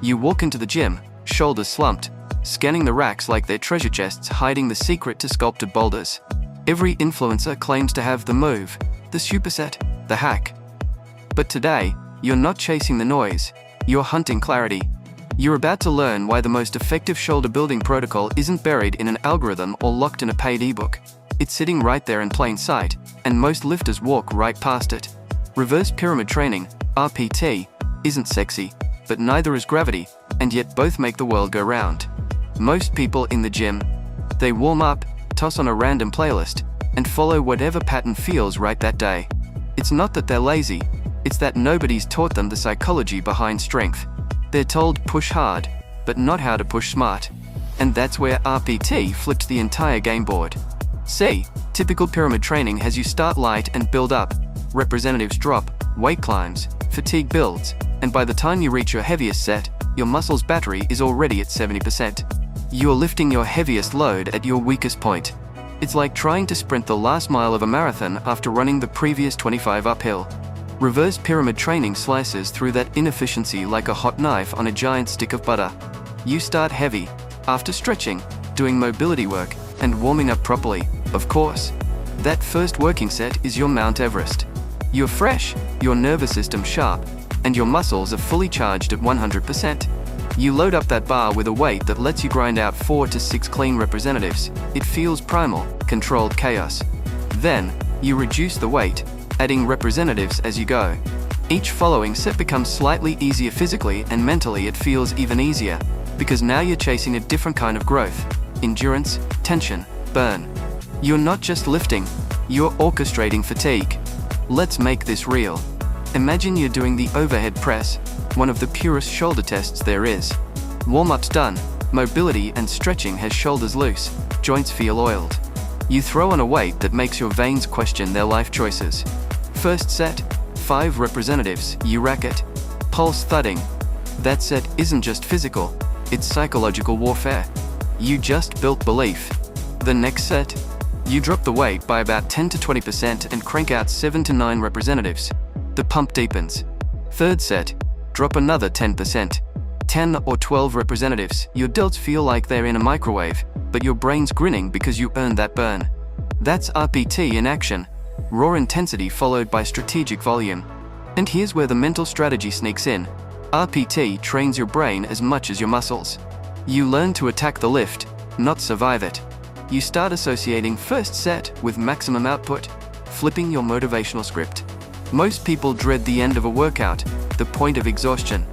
You walk into the gym, shoulders slumped, scanning the racks like they're treasure chests hiding the secret to sculpted boulders. Every influencer claims to have the move, the superset, the hack. But today, you're not chasing the noise, you're hunting clarity. You're about to learn why the most effective shoulder building protocol isn't buried in an algorithm or locked in a paid ebook. It's sitting right there in plain sight, and most lifters walk right past it. Reverse pyramid training, RPT, isn't sexy, but neither is gravity, and yet both make the world go round. Most people in the gym, they warm up, toss on a random playlist, and follow whatever pattern feels right that day. It's not that they're lazy, it's that nobody's taught them the psychology behind strength. They're told push hard, but not how to push smart. And that's where RPT flipped the entire game board. See, typical pyramid training has you start light and build up, representatives drop, weight climbs, fatigue builds, and by the time you reach your heaviest set, your muscle's battery is already at 70%. You're lifting your heaviest load at your weakest point. It's like trying to sprint the last mile of a marathon after running the previous 25 uphill. Reverse pyramid training slices through that inefficiency like a hot knife on a giant stick of butter. You start heavy, after stretching, doing mobility work, and warming up properly, of course. That first working set is your Mount Everest. You're fresh, your nervous system sharp, and your muscles are fully charged at 100%. You load up that bar with a weight that lets you grind out 4 to 6 clean representatives. It feels primal, controlled chaos. Then, you reduce the weight, adding representatives as you go. Each following set becomes slightly easier physically, and mentally it feels even easier, because now you're chasing a different kind of growth: endurance, tension, burn. You're not just lifting, you're orchestrating fatigue. Let's make this real. Imagine you're doing the overhead press, one of the purest shoulder tests there is. Warm-up's done, mobility and stretching has shoulders loose, joints feel oiled. You throw on a weight that makes your veins question their life choices. First set, 5 representatives, you rack it. Pulse thudding. That set isn't just physical, it's psychological warfare. You just built belief. The next set, you drop the weight by about 10 to 20% and crank out 7 to 9 representatives. The pump deepens. Third set, drop another 10%. 10 or 12 representatives. Your delts feel like they're in a microwave, but your brain's grinning because you earned that burn. That's RPT in action. Raw intensity followed by strategic volume. And here's where the mental strategy sneaks in. RPT trains your brain as much as your muscles. You learn to attack the lift, not survive it. You start associating first set with maximum output, flipping your motivational script. Most people dread the end of a workout, the point of exhaustion.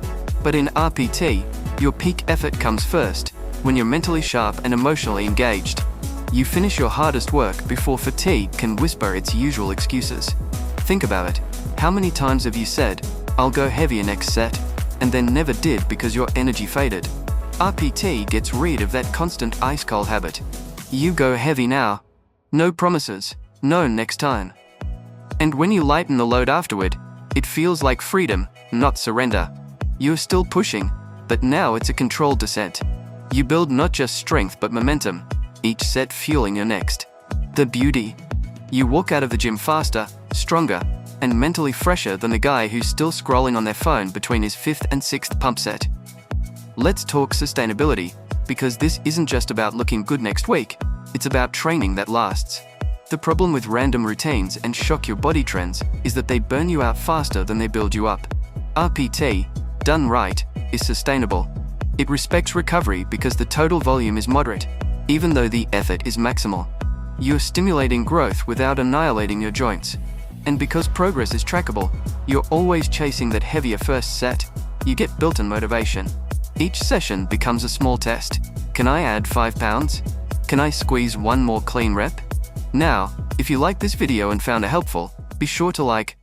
But in RPT, your peak effort comes first, when you're mentally sharp and emotionally engaged. You finish your hardest work before fatigue can whisper its usual excuses. Think about it. How many times have you said, "I'll go heavier next set," and then never did because your energy faded? RPT gets rid of that constant ice-cold habit. You go heavy now. No promises, no next time. And when you lighten the load afterward, it feels like freedom, not surrender. You're still pushing, but now it's a controlled descent. You build not just strength but momentum, each set fueling your next. The beauty? You walk out of the gym faster, stronger, and mentally fresher than the guy who's still scrolling on their phone between his 5th and 6th pump set. Let's talk sustainability, because this isn't just about looking good next week, it's about training that lasts. The problem with random routines and shock your body trends is that they burn you out faster than they build you up. RPT, done right, is sustainable. It respects recovery because the total volume is moderate, even though the effort is maximal. You're stimulating growth without annihilating your joints. And because progress is trackable, you're always chasing that heavier first set. You get built-in motivation. Each session becomes a small test. Can I add 5 pounds? Can I squeeze one more clean rep? Now, if you liked this video and found it helpful, be sure to like,